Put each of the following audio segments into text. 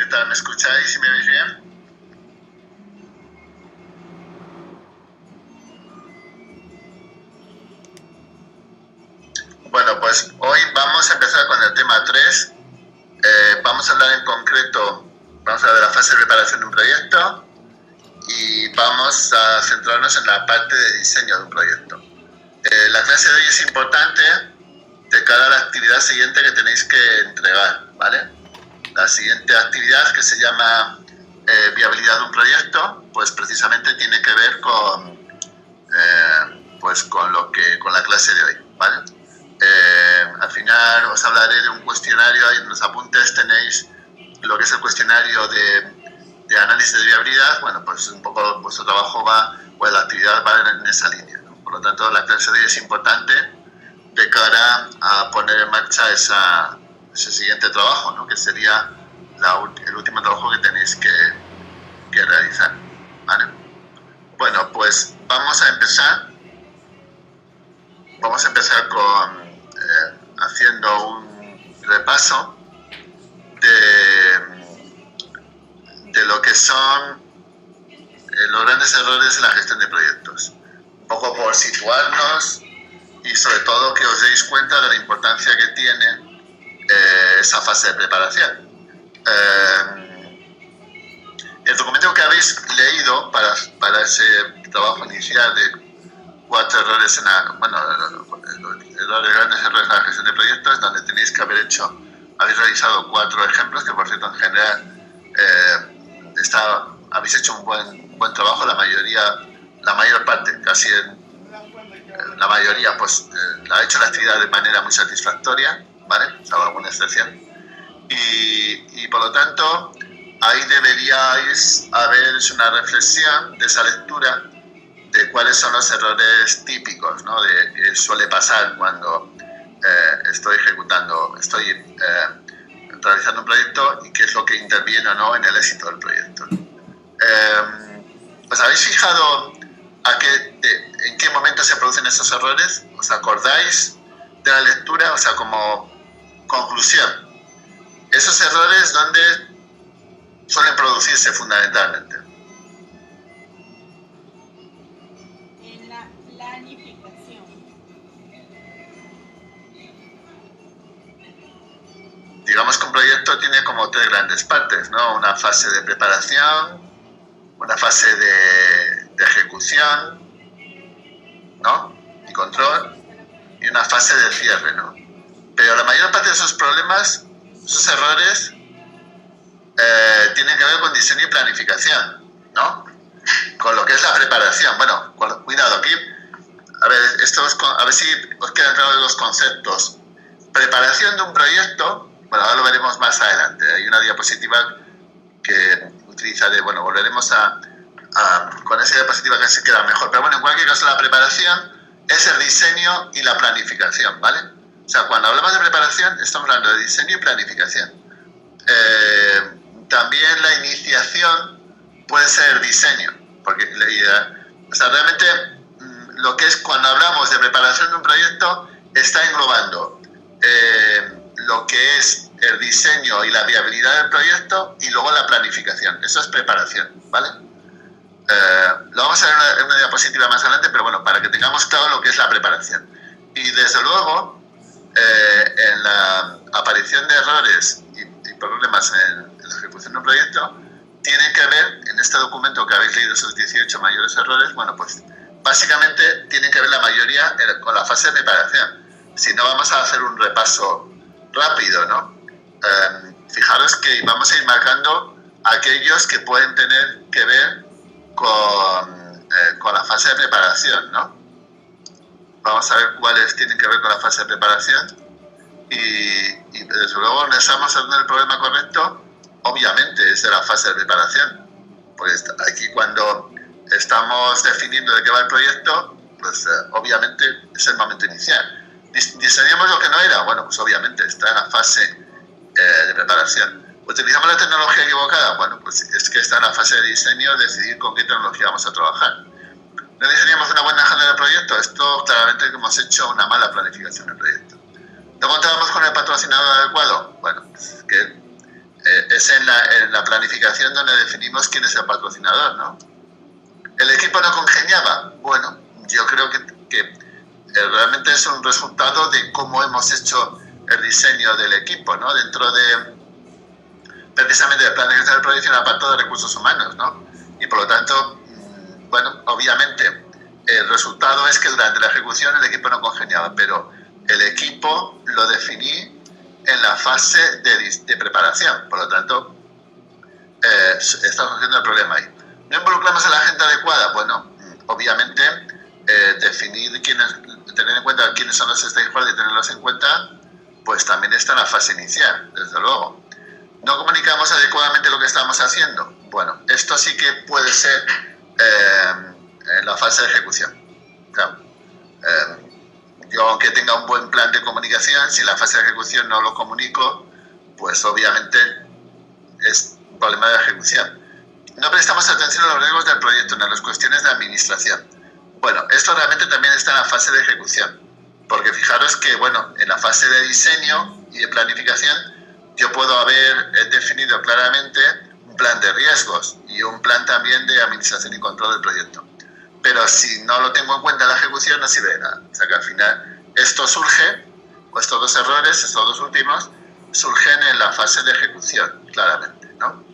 ¿Qué tal? ¿Me escucháis y me veis bien? Bueno, pues hoy vamos a empezar con el tema 3. Vamos a hablar en concreto, vamos a hablar de la fase de preparación de un proyecto y vamos a centrarnos en la parte de diseño de un proyecto. La clase de hoy es importante de cara a la actividad siguiente que tenéis que entregar, ¿vale? La siguiente actividad, que se llama viabilidad de un proyecto, pues precisamente tiene que ver con la clase de hoy, ¿vale? Al final os hablaré de un cuestionario, ahí en los apuntes tenéis lo que es el cuestionario de análisis de viabilidad. Bueno, pues un poco vuestro trabajo va, pues la actividad va en esa línea, ¿no? Por lo tanto, la clase de hoy es importante de cara a poner en marcha ese siguiente trabajo, ¿no? Que sería el último trabajo que tenéis que realizar, ¿vale? Bueno, pues vamos a empezar con haciendo un repaso de lo que son los grandes errores en la gestión de proyectos. Un poco por situarnos y sobre todo que os deis cuenta de la importancia que tiene esa fase de preparación. El documento que habéis leído para ese trabajo inicial de 4 errores grandes errores en la gestión de proyectos, donde tenéis que habéis realizado 4 ejemplos, que por cierto en general habéis hecho un buen trabajo, la mayor parte, casi la mayoría, pues ha hecho la actividad de manera muy satisfactoria, ¿vale? Salvo alguna excepción. Y por lo tanto, ahí deberíais haber hecho una reflexión de esa lectura de cuáles son los errores típicos, ¿no? De que suele pasar cuando estoy realizando un proyecto y qué es lo que interviene o no en el éxito del proyecto. ¿Os habéis fijado en qué momento se producen esos errores? ¿Os acordáis de la lectura? O sea, como conclusión, esos errores, ¿dónde suelen producirse fundamentalmente? En la planificación. Digamos que un proyecto tiene como 3 grandes partes, ¿no? Una fase de preparación, una fase de ejecución, ¿no? Y control, y una fase de cierre, ¿no? Pero la mayor parte de esos problemas, esos errores, tienen que ver con diseño y planificación, ¿no? Con lo que es la preparación. Bueno, cuidado aquí. A ver, a ver si os quedan claros los conceptos. Preparación de un proyecto, bueno, ahora lo veremos más adelante. Hay una diapositiva que utilizaré, bueno, volveremos con esa diapositiva que se queda mejor. Pero bueno, en cualquier caso, la preparación es el diseño y la planificación, ¿vale? O sea, cuando hablamos de preparación, estamos hablando de diseño y planificación. También la iniciación puede ser diseño, porque o sea, realmente lo que es cuando hablamos de preparación de un proyecto está englobando lo que es el diseño y la viabilidad del proyecto y luego la planificación. Eso es preparación, ¿vale? Lo vamos a ver en una diapositiva más adelante, pero bueno, para que tengamos claro lo que es la preparación. Y desde luego, en la aparición de errores y problemas en la ejecución de un proyecto, tiene que ver, en este documento que habéis leído, esos 18 mayores errores, bueno, pues básicamente tienen que ver la mayoría con la fase de preparación. Si no, vamos a hacer un repaso rápido, ¿no? Fijaros que vamos a ir marcando aquellos que pueden tener que ver con la fase de preparación, ¿no? Vamos a ver cuáles tienen que ver con la fase de preparación y desde luego donde estamos haciendo el problema correcto, obviamente es de la fase de preparación. Pues aquí cuando estamos definiendo de qué va el proyecto, pues obviamente es el momento inicial. ¿Diseñamos lo que no era? Bueno, pues obviamente está en la fase de preparación. ¿Utilizamos la tecnología equivocada? Bueno, pues es que está en la fase de diseño, decidir con qué tecnología vamos a trabajar. ¿No diseñamos una buena agenda del proyecto? Esto claramente que hemos hecho una mala planificación del proyecto. ¿No contábamos con el patrocinador adecuado? Bueno, pues es que es en la planificación donde definimos quién es el patrocinador, ¿no? ¿El equipo no congeniaba? Bueno, yo creo que realmente es un resultado de cómo hemos hecho el diseño del equipo, ¿no? Dentro de, precisamente, del plan de gestión del proyecto y un apartado de recursos humanos, ¿no? Y por lo tanto, bueno, obviamente, el resultado es que durante la ejecución el equipo no congeniaba, pero el equipo lo definí en la fase de preparación. Por lo tanto, está surgiendo el problema ahí. ¿No involucramos a la gente adecuada? Bueno, obviamente, tener en cuenta quiénes son los stakeholders y tenerlos en cuenta, pues también está en la fase inicial, desde luego. ¿No comunicamos adecuadamente lo que estamos haciendo? Bueno, esto sí que puede ser en la fase de ejecución. Claro. Yo, aunque tenga un buen plan de comunicación, si en la fase de ejecución no lo comunico, pues obviamente es un problema de ejecución. No prestamos atención a los riesgos del proyecto, ni a las cuestiones de administración. Bueno, esto realmente también está en la fase de ejecución, porque fijaros que, bueno, en la fase de diseño y de planificación, yo puedo haber definido claramente un plan de riesgos y un plan también de administración y control del proyecto. Pero si no lo tengo en cuenta en la ejecución, no sirve de nada. O sea que al final esto surge, o estos dos errores, estos dos últimos, surgen en la fase de ejecución, claramente, ¿no?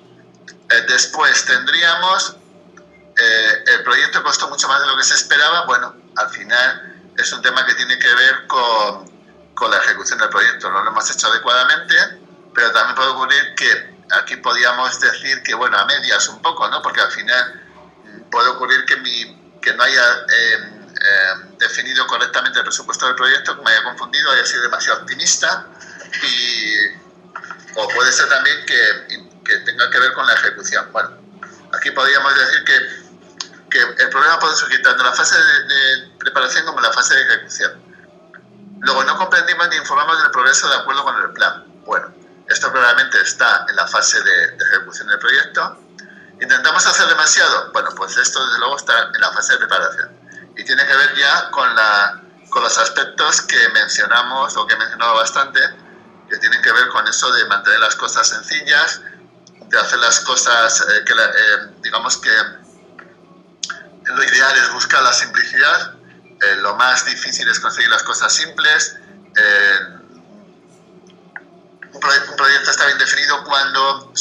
Después tendríamos, el proyecto costó mucho más de lo que se esperaba. Bueno, al final es un tema que tiene que ver con la ejecución del proyecto. No lo hemos hecho adecuadamente, pero también puede ocurrir que aquí podíamos decir que, bueno, a medias un poco, ¿no? Porque al final puede ocurrir que no haya definido correctamente el presupuesto del proyecto, que me haya confundido, haya sido demasiado optimista, o puede ser también que tenga que ver con la ejecución. Bueno, aquí podríamos decir que el problema puede surgir tanto en la fase de preparación como en la fase de ejecución. Luego, no comprendimos ni informamos del progreso de acuerdo con el plan. Bueno, esto claramente está en la fase de ejecución del proyecto. ¿Intentamos hacer demasiado? Bueno, pues esto desde luego está en la fase de preparación. Y tiene que ver ya con los aspectos que mencionamos, o que he mencionado bastante, que tienen que ver con eso de mantener las cosas sencillas, de hacer las cosas, digamos que lo ideal es buscar la simplicidad, lo más difícil es conseguir las cosas simples. Un proyecto está bien definido cuando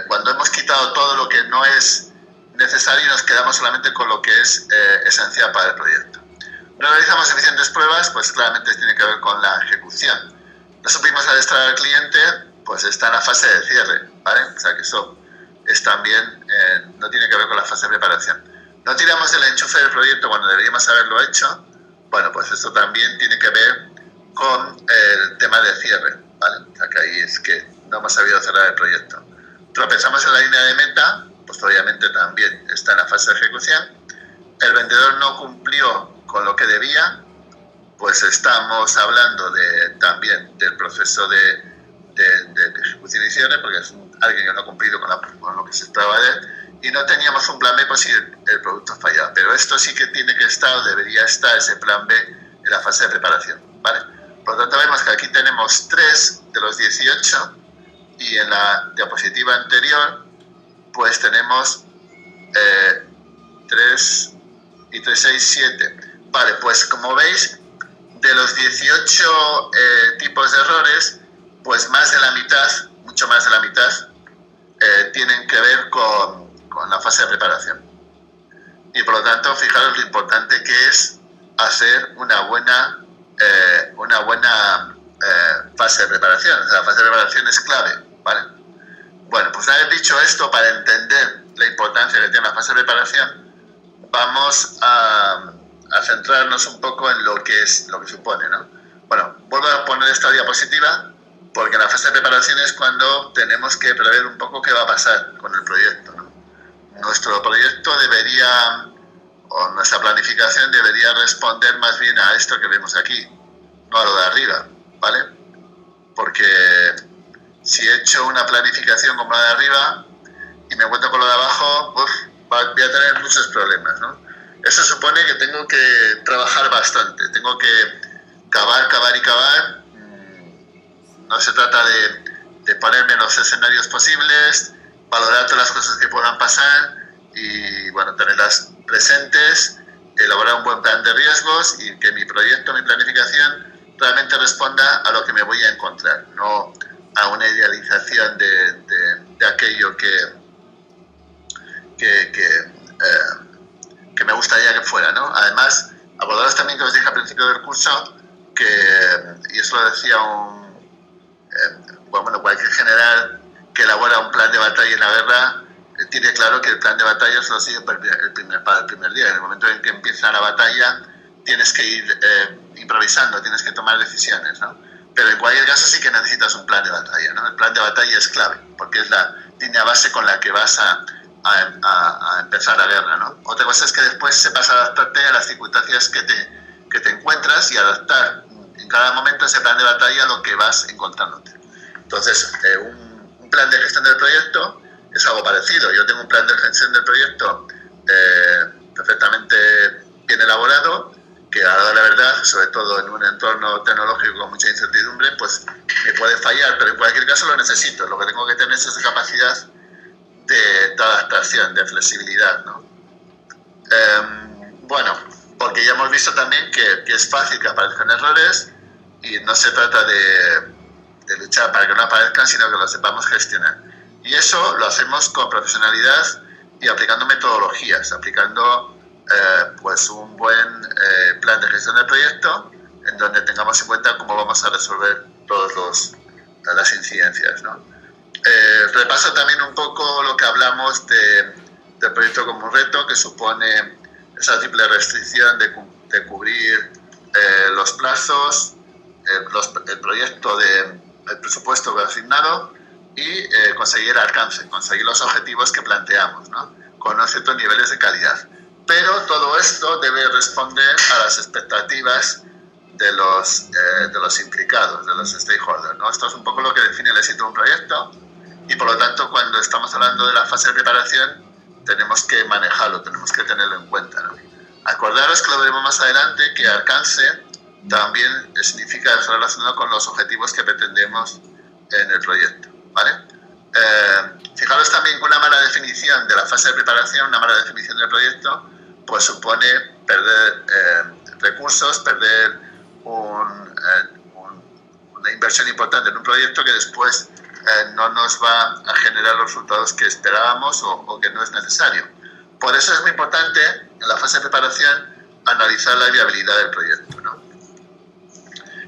cuando hemos quitado todo lo que no es necesario y nos quedamos solamente con lo que es esencial para el proyecto. No realizamos suficientes pruebas, pues claramente tiene que ver con la ejecución. No supimos adestrar al cliente, pues está en la fase de cierre, ¿vale? O sea que eso es también, no tiene que ver con la fase de preparación. No tiramos del enchufe del proyecto cuando deberíamos haberlo hecho. Bueno, pues esto también tiene que ver con el tema de cierre, ¿vale? O sea que ahí es que no hemos sabido cerrar el proyecto. Tropezamos en la línea de meta, pues obviamente también está en la fase de ejecución. El vendedor no cumplió con lo que debía, pues estamos hablando también del proceso de ejecución y cierre, porque es alguien que no ha cumplido con lo que se esperaba de él, y no teníamos un plan B por si el producto fallaba. Pero esto sí que tiene que estar, o debería estar, ese plan B en la fase de preparación, ¿vale? Por lo tanto, vemos que aquí tenemos 3 de los 18, y en la diapositiva anterior, pues tenemos 3 y 3, 6, 7. Vale, pues como veis, de los 18 tipos de errores, pues más de la mitad, mucho más de la mitad, tienen que ver con la fase de preparación. Y por lo tanto, fijaros lo importante que es hacer una buena fase de preparación. O sea, la fase de preparación es clave, ¿vale? Bueno, pues una vez dicho esto, para entender la importancia que tiene la fase de preparación, vamos a centrarnos un poco en lo que supone, ¿no? Bueno, vuelvo a poner esta diapositiva, porque la fase de preparación es cuando tenemos que prever un poco qué va a pasar con el proyecto, ¿no? Nuestro proyecto debería, o nuestra planificación debería responder más bien a esto que vemos aquí, no a lo de arriba, ¿vale? Porque si he hecho una planificación como la de arriba y me encuentro con lo de abajo, voy a tener muchos problemas, ¿no? Eso supone que tengo que trabajar bastante, tengo que cavar y cavar. No se trata de ponerme los escenarios posibles, valorar todas las cosas que puedan pasar y, bueno, tenerlas presentes, elaborar un buen plan de riesgos y que mi proyecto, mi planificación realmente responda a lo que me voy a encontrar, no a una idealización de aquello que me gustaría que fuera, ¿no? Además, acordaros también que os dije al principio del curso y eso lo decía cualquier general que elabora un plan de batalla en la guerra tiene claro que el plan de batalla se lo sigue para el primer día. En el momento en que empieza la batalla tienes que ir improvisando, tienes que tomar decisiones, ¿no? Pero en cualquier caso sí que necesitas un plan de batalla, ¿no? El plan de batalla es clave porque es la línea base con la que vas a empezar la guerra, ¿no? Otra cosa es que después sepas adaptarte a las circunstancias que te encuentras y adaptar en cada momento ese plan de batalla a lo que vas encontrándote. Entonces, un plan de gestión del proyecto es algo parecido. Yo tengo un plan de gestión del proyecto perfectamente bien elaborado, que a la verdad, sobre todo en un entorno tecnológico con mucha incertidumbre, pues me puede fallar, pero en cualquier caso lo necesito. Lo que tengo que tener es esa capacidad de adaptación, de flexibilidad, ¿no? Bueno, porque ya hemos visto también que es fácil que aparezcan errores y no se trata de luchar para que no aparezcan, sino que lo sepamos gestionar. Y eso lo hacemos con profesionalidad y aplicando metodologías, aplicando pues un buen plan de gestión del proyecto en donde tengamos en cuenta cómo vamos a resolver todas las incidencias, ¿no? Repaso también un poco lo que hablamos del proyecto como un reto, que supone esa triple restricción de cubrir los plazos, el proyecto el presupuesto asignado y conseguir el alcance, conseguir los objetivos que planteamos, ¿no? Con unos ciertos niveles de calidad. Pero todo esto debe responder a las expectativas de los implicados, de los stakeholders, ¿no? Esto es un poco lo que define el éxito de un proyecto y por lo tanto cuando estamos hablando de la fase de preparación tenemos que manejarlo, tenemos que tenerlo en cuenta, ¿no? Acordaros que lo veremos más adelante, que alcance también significa estar relacionado con los objetivos que pretendemos en el proyecto, ¿vale? Fijaros también que una mala definición de la fase de preparación, una mala definición del proyecto, pues supone perder recursos, perder una inversión importante en un proyecto que después no nos va a generar los resultados que esperábamos o que no es necesario. Por eso es muy importante en la fase de preparación analizar la viabilidad del proyecto, ¿no?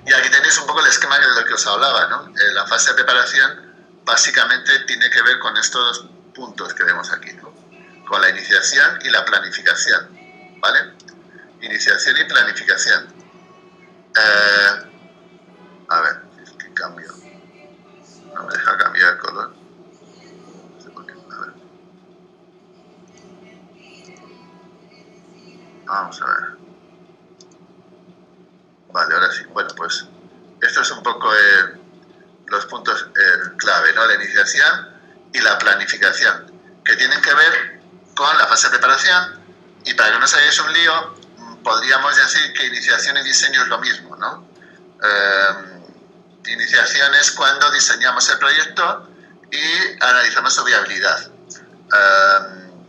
Y aquí tenéis un poco el esquema del que os hablaba, ¿no? La fase de preparación básicamente tiene que ver con estos dos puntos que vemos aquí, ¿no? Con la iniciación y la planificación, ¿vale? Iniciación y planificación. A ver, es que cambio. No me deja cambiar el color. No sé por qué. A ver. Vamos a ver. Vale, ahora sí. Bueno, pues esto es un poco los puntos clave, ¿no? La iniciación y la planificación, que tienen que ver con la fase de preparación. Y para que no se hagáis un lío, podríamos decir que iniciación y diseño es lo mismo, ¿no? Iniciación es cuando diseñamos el proyecto y analizamos su viabilidad.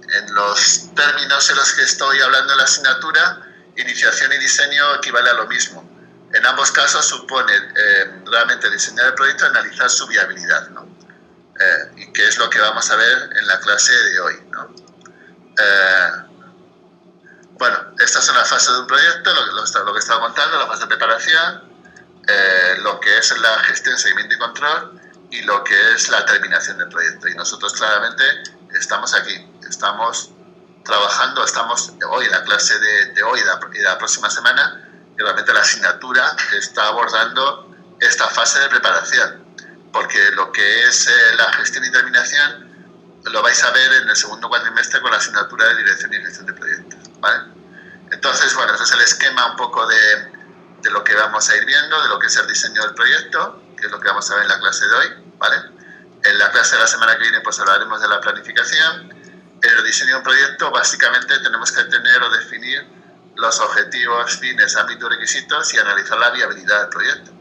En los términos en los que estoy hablando en la asignatura, iniciación y diseño equivale a lo mismo. En ambos casos supone realmente diseñar el proyecto y analizar su viabilidad, ¿no? Y que es lo que vamos a ver en la clase de hoy, ¿no? Bueno, estas son las fases de un proyecto, lo que estaba contando, la fase de preparación, lo que es la gestión, seguimiento y control y lo que es la terminación del proyecto. Y nosotros claramente estamos aquí, estamos trabajando, estamos hoy en la clase de hoy y de la próxima semana, y realmente la asignatura está abordando esta fase de preparación, porque lo que es la gestión y terminación lo vais a ver en el segundo cuatrimestre con la asignatura de dirección y gestión de proyectos, ¿vale? Entonces, bueno, ese es el esquema un poco de lo que vamos a ir viendo, de lo que es el diseño del proyecto, que es lo que vamos a ver en la clase de hoy, ¿vale? En la clase de la semana que viene pues hablaremos de la planificación. En el diseño de un proyecto básicamente tenemos que tener o definir los objetivos, fines, ámbitos, requisitos y analizar la viabilidad del proyecto.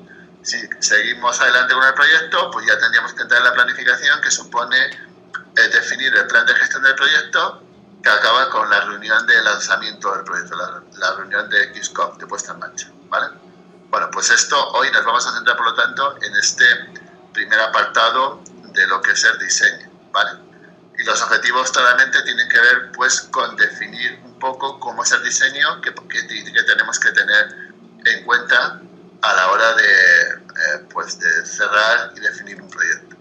si seguimos adelante con el proyecto, pues ya tendríamos que entrar en la planificación, que supone definir el plan de gestión del proyecto, que acaba con la reunión de lanzamiento del proyecto, la reunión de Kick-Off, de puesta en marcha, ¿vale? Bueno, pues esto hoy nos vamos a centrar, por lo tanto, en este primer apartado de lo que es el diseño, ¿vale? Y los objetivos claramente tienen que ver, pues, con definir un poco cómo es el diseño que tenemos que tener en cuenta a la hora pues de cerrar y definir un proyecto,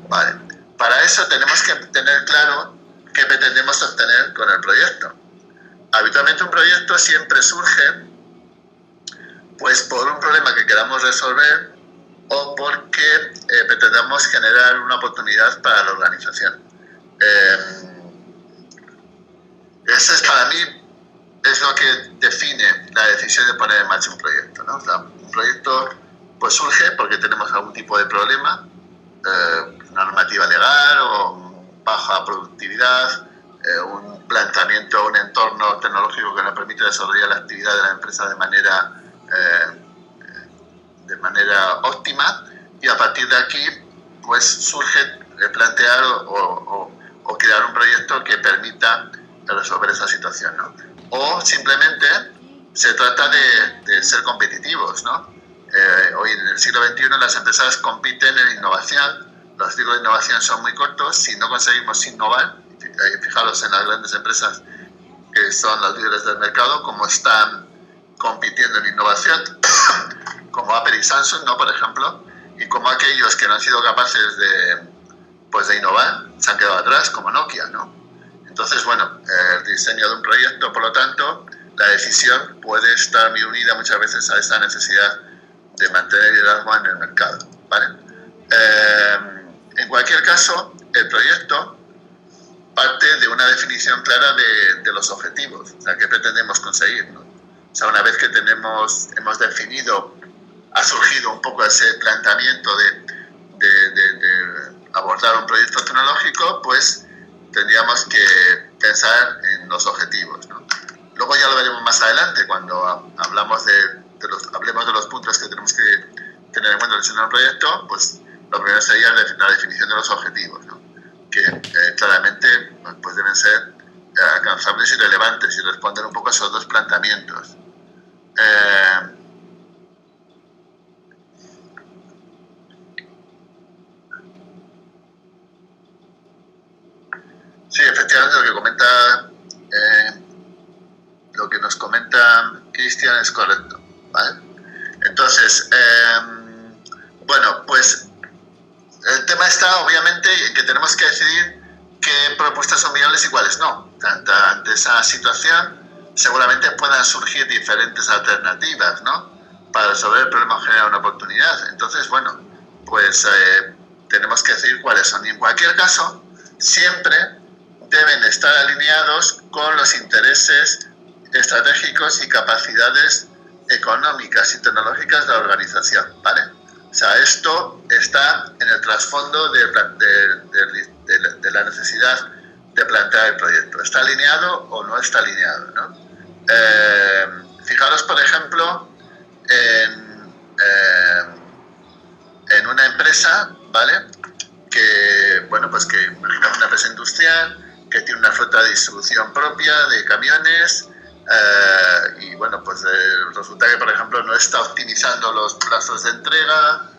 ¿vale? Para eso tenemos que tener claro qué pretendemos obtener con el proyecto. Habitualmente un proyecto siempre surge pues por un problema que queramos resolver o porque pretendamos generar una oportunidad para la organización. Ese es, para mí, es lo que define la decisión de poner en marcha un proyecto, ¿no? O sea, un proyecto pues surge porque tenemos algún tipo de problema, una normativa legal o baja productividad, un planteamiento, un entorno tecnológico que nos permite desarrollar la actividad de la empresa de manera óptima, y a partir de aquí pues surge plantear o crear un proyecto que permita resolver esa situación, ¿no? O simplemente se trata de ser competitivos, ¿no? Hoy en el siglo XXI las empresas compiten en innovación, los ciclos de innovación son muy cortos. Si no conseguimos innovar, fijaros en las grandes empresas que son los líderes del mercado, como están compitiendo en innovación, como Apple y Samsung, ¿no? Por ejemplo, y como aquellos que no han sido capaces de innovar se han quedado atrás, como Nokia, ¿no? Entonces, bueno, el diseño de un proyecto, por lo tanto, la decisión puede estar muy unida muchas veces a esa necesidad de mantener liderazgo en el mercado, ¿vale? En cualquier caso, el proyecto parte de una definición clara de los objetivos, o sea, qué pretendemos conseguir, ¿no? O sea, una vez que hemos definido, ha surgido un poco ese planteamiento de abordar un proyecto tecnológico, pues tendríamos que pensar en los objetivos, ¿no? Luego ya lo veremos más adelante, cuando hablemos de los puntos que tenemos que tener en cuenta al diseñar un proyecto. Pues lo primero sería la definición de los objetivos, ¿no? Que claramente pues deben ser alcanzables y relevantes y responder un poco a esos dos planteamientos. Sí, efectivamente lo que nos comenta Cristian es correcto, ¿vale? Entonces, bueno, pues el tema está obviamente en que tenemos que decidir qué propuestas son viables y cuáles no. Ante esa situación seguramente puedan surgir diferentes alternativas, ¿no?, para resolver el problema o generar una oportunidad. Entonces, bueno, pues tenemos que decidir cuáles son. Y en cualquier caso, siempre deben estar alineados con los intereses estratégicos y capacidades económicas y tecnológicas de la organización, ¿vale? O sea, esto está en el trasfondo de la necesidad de plantear el proyecto. ¿Está alineado o no está alineado, ¿no? Fijaros, por ejemplo, en una empresa, ¿vale?, que, bueno, pues que imaginamos una empresa industrial que tiene una flota de distribución propia de camiones, y bueno, pues resulta que, por ejemplo, no está optimizando los plazos de entrega,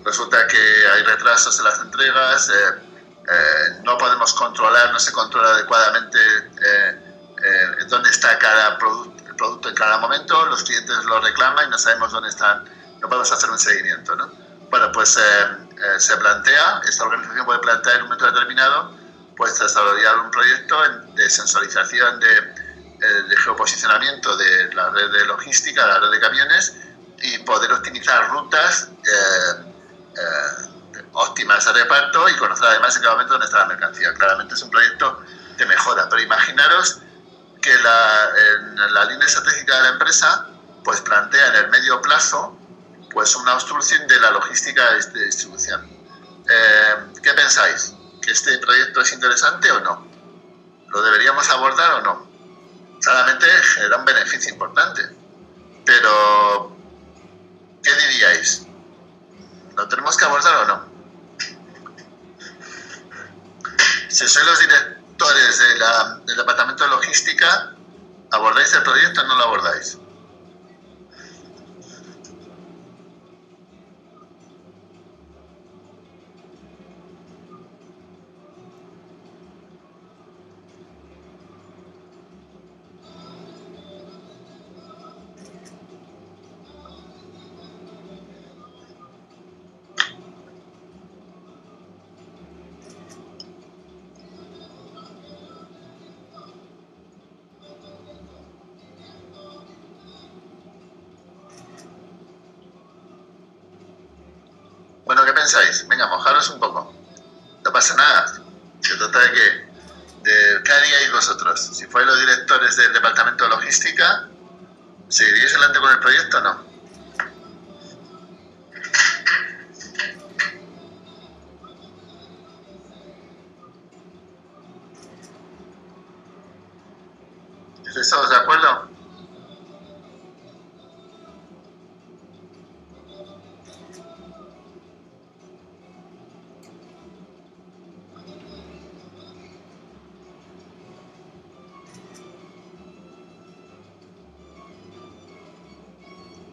resulta que hay retrasos en las entregas, no podemos controlar, no se controla adecuadamente dónde está cada producto en cada momento, los clientes lo reclaman y no sabemos dónde están, no podemos hacer un seguimiento, ¿no? Bueno, pues se plantea, esta organización puede plantear en un momento determinado, pues desarrollar un proyecto de sensorización, de geoposicionamiento de la red de logística, la red de camiones, y poder optimizar rutas óptimas de reparto y conocer además en cada momento dónde está la mercancía. Claramente es un proyecto de mejora, pero imaginaros que en la línea estratégica de la empresa pues plantea en el medio plazo pues una obstrucción de la logística de distribución. ¿Qué pensáis? ¿Que este proyecto es interesante o no? ¿Lo deberíamos abordar o no? Claramente genera un beneficio importante, pero diríais? ¿Lo tenemos que abordar o no? Si sois los directores del departamento de logística, ¿abordáis el proyecto o no lo abordáis? Bueno, ¿qué pensáis? Venga, mojaros un poco. No pasa nada. Se trata de ¿qué haríais vosotros? Si fuerais los directores del departamento de logística, ¿seguiríais adelante con el proyecto o no? ¿Estáis todos de acuerdo?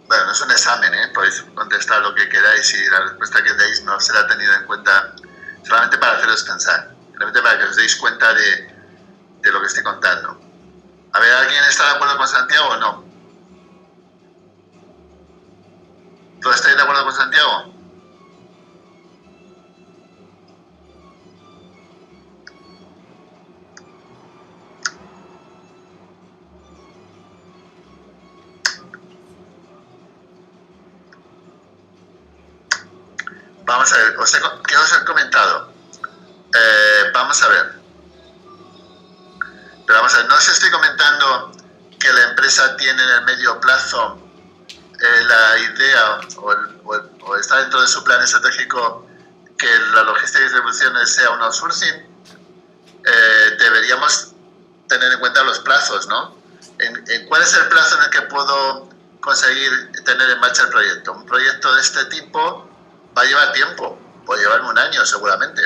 Bueno, no es un examen, ¿eh? Podéis contestar lo que queráis y la respuesta que deis no será tenida en cuenta solamente para haceros pensar, simplemente para que os deis cuenta de lo que estoy contando. A ver, ¿alguien está de acuerdo con Santiago o no? ¿Todos estáis de acuerdo con Santiago? Vamos a ver, ¿qué os he comentado? Vamos a ver. Pero vamos a ver, no os estoy comentando que la empresa tiene en el medio plazo la idea o está dentro de su plan estratégico que la logística y distribución sea un outsourcing. Deberíamos tener en cuenta los plazos, ¿no? ¿Cuál es el plazo en el que puedo conseguir tener en marcha el proyecto? Un proyecto de este tipo va a llevar tiempo, puede llevarme un año seguramente.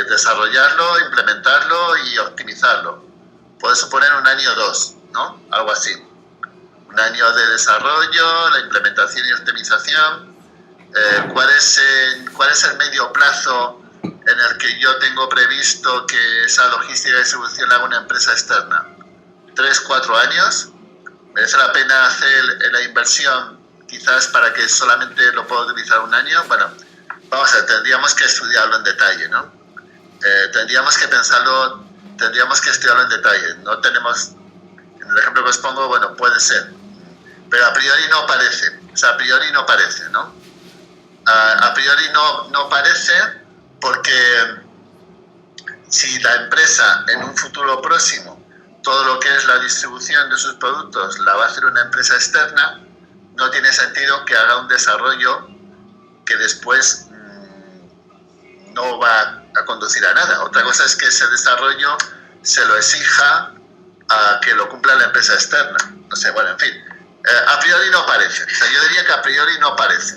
Desarrollarlo, implementarlo y optimizarlo. Puede suponer un año o dos, ¿no? Algo así. Un año de desarrollo, la implementación y optimización. ¿Cuál es el medio plazo en el que yo tengo previsto que esa logística y distribución la haga una empresa externa? 3, 4 años. ¿Merece la pena hacer la inversión quizás para que solamente lo pueda utilizar un año? Bueno, vamos a ver, tendríamos que estudiarlo en detalle, ¿no? Tendríamos que pensarlo, tendríamos que estudiarlo en detalle. No tenemos, en el ejemplo que os pongo, bueno, puede ser, pero a priori no parece, o sea, a priori no parece, ¿no? A priori no parece porque si la empresa en un futuro próximo todo lo que es la distribución de sus productos la va a hacer una empresa externa, no tiene sentido que haga un desarrollo que después no va a conducir a nada. Otra cosa es que ese desarrollo se lo exija a que lo cumpla la empresa externa. No sé, bueno, en fin. A priori no parece. O sea, yo diría que a priori no parece.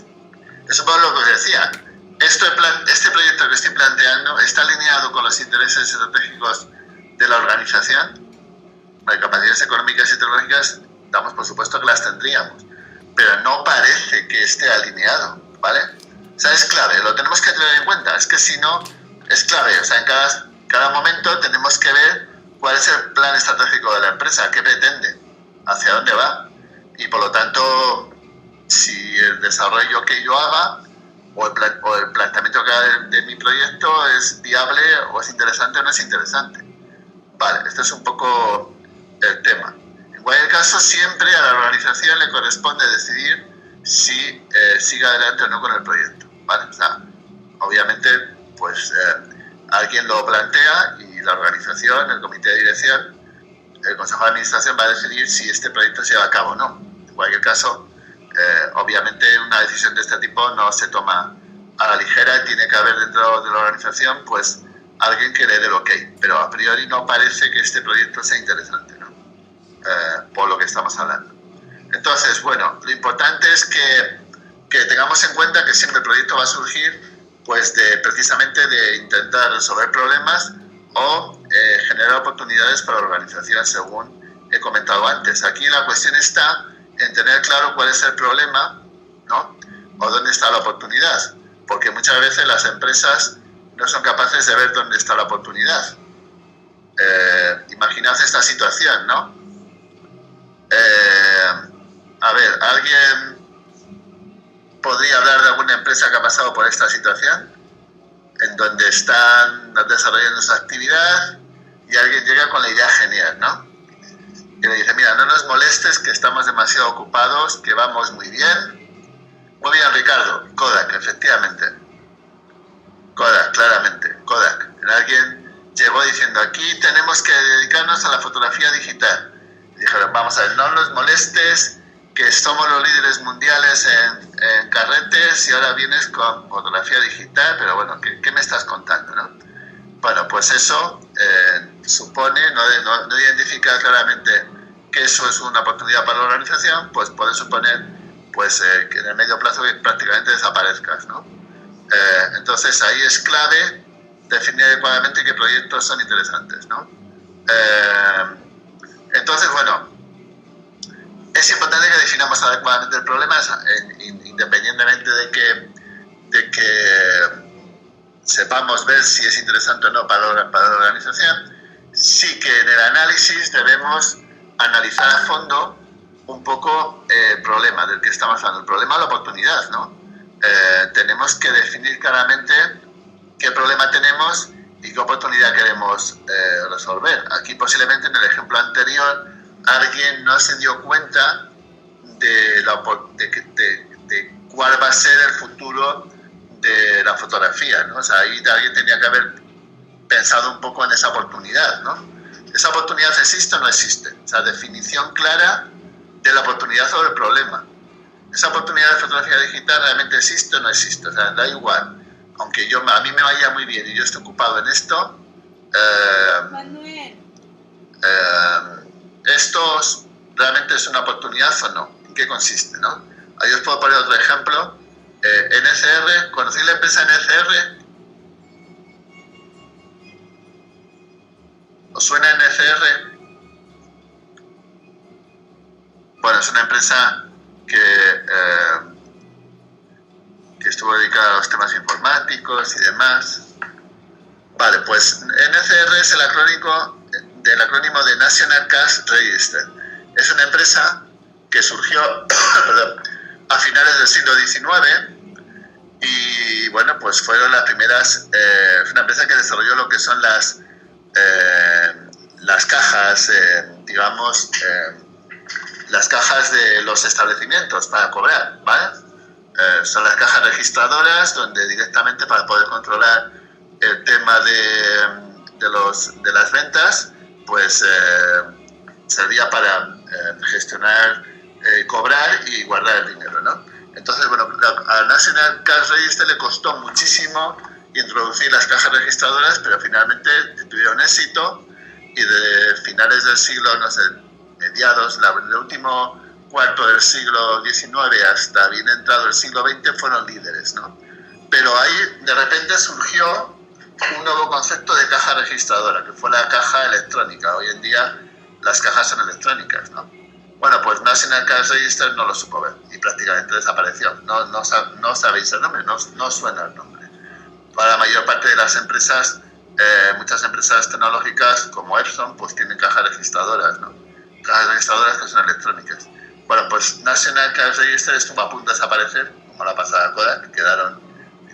Eso es lo que os decía. Este proyecto que estoy planteando está alineado con los intereses estratégicos de la organización. Las capacidades económicas y tecnológicas, damos por supuesto que las tendríamos, pero no parece que esté alineado, ¿vale? O sea, es clave, lo tenemos que tener en cuenta, es que si no, es clave, o sea, en cada momento tenemos que ver cuál es el plan estratégico de la empresa, qué pretende, hacia dónde va, y por lo tanto, si el desarrollo que yo haga o el planteamiento que haga de mi proyecto es viable o es interesante o no es interesante. Vale, esto es un poco el tema. En cualquier caso, siempre a la organización le corresponde decidir si sigue adelante o no con el proyecto, ¿vale? O sea, obviamente, pues alguien lo plantea y la organización, el comité de dirección, el consejo de administración va a decidir si este proyecto se lleva a cabo o no. En cualquier caso, obviamente una decisión de este tipo no se toma a la ligera y tiene que haber dentro de la organización, pues, alguien que le dé el ok, pero a priori no parece que este proyecto sea interesante, ¿no? Por lo que estamos hablando. Entonces, bueno, lo importante es que que tengamos en cuenta que siempre el proyecto va a surgir pues precisamente de intentar resolver problemas o generar oportunidades para la organización, según he comentado antes. Aquí la cuestión está en tener claro cuál es el problema, ¿no? O dónde está la oportunidad, porque muchas veces las empresas no son capaces de ver dónde está la oportunidad. Imaginad esta situación, ¿no? A ver, ¿alguien podría hablar de alguna empresa que ha pasado por esta situación? En donde están desarrollando su actividad y alguien llega con la idea genial, ¿no? Y le dice, mira, no nos molestes, que estamos demasiado ocupados, que vamos muy bien. Muy bien, Ricardo. Kodak, efectivamente. Kodak, claramente. Kodak. Alguien llegó diciendo, aquí tenemos que dedicarnos a la fotografía digital. Y dijeron, vamos a ver, no nos molestes, que somos los líderes mundiales en carretes y ahora vienes con fotografía digital, pero bueno, ¿qué me estás contando, no? Bueno, pues eso supone, no identifica claramente que eso es una oportunidad para la organización, pues puede suponer pues, que en el medio plazo prácticamente desaparezcas, ¿no? Entonces ahí es clave definir adecuadamente qué proyectos son interesantes, ¿no? Entonces, bueno, es importante que definamos adecuadamente el problema, independientemente de que sepamos ver si es interesante o no para la organización. Sí que en el análisis debemos analizar a fondo un poco el problema del que estamos hablando, el problema o la oportunidad, ¿no? Tenemos que definir claramente qué problema tenemos y qué oportunidad queremos resolver. Aquí posiblemente en el ejemplo anterior alguien no se dio cuenta de cuál va a ser el futuro de la fotografía, ¿no? O sea, ahí alguien tenía que haber pensado un poco en esa oportunidad, ¿no? ¿Esa oportunidad existe o no existe? O sea, definición clara de la oportunidad sobre el problema. ¿Esa oportunidad de fotografía digital realmente existe o no existe? O sea, da igual. Aunque a mí me vaya muy bien y yo esté ocupado en esto, Manuel. ¿esto realmente es una oportunidad o no? ¿En qué consiste, no? Ahí os puedo poner otro ejemplo. NCR, ¿conocéis la empresa NCR? ¿Os suena NCR? Bueno, es una empresa que estuvo dedicada a los temas informáticos y demás. Vale, pues NCR es el acrónimo de National Cash Register. Es una empresa que surgió perdón, a finales del siglo XIX y bueno, pues fueron las primeras, es una empresa que desarrolló lo que son las cajas, digamos, las cajas de los establecimientos para cobrar, ¿vale? Son las cajas registradoras donde directamente para poder controlar el tema de las ventas, pues servía para gestionar, cobrar y guardar el dinero, ¿no? Entonces, bueno, a National Cash Register le costó muchísimo introducir las cajas registradoras, pero finalmente tuvieron éxito y de finales del siglo, no sé, mediados, el último cuarto del siglo XIX hasta bien entrado el siglo XX fueron líderes, ¿no? Pero ahí de repente surgió un nuevo concepto de caja registradora, que fue la caja electrónica. Hoy en día las cajas son electrónicas, ¿no? Bueno, pues National Cash Register no lo supo ver y prácticamente desapareció. No sabéis el nombre, no suena el nombre. Para la mayor parte de las empresas, muchas empresas tecnológicas como Epson, pues tienen cajas registradoras, ¿no? Cajas registradoras que son electrónicas. Bueno, pues National Cash Register estuvo a punto de desaparecer, como la pasada Kodak, quedaron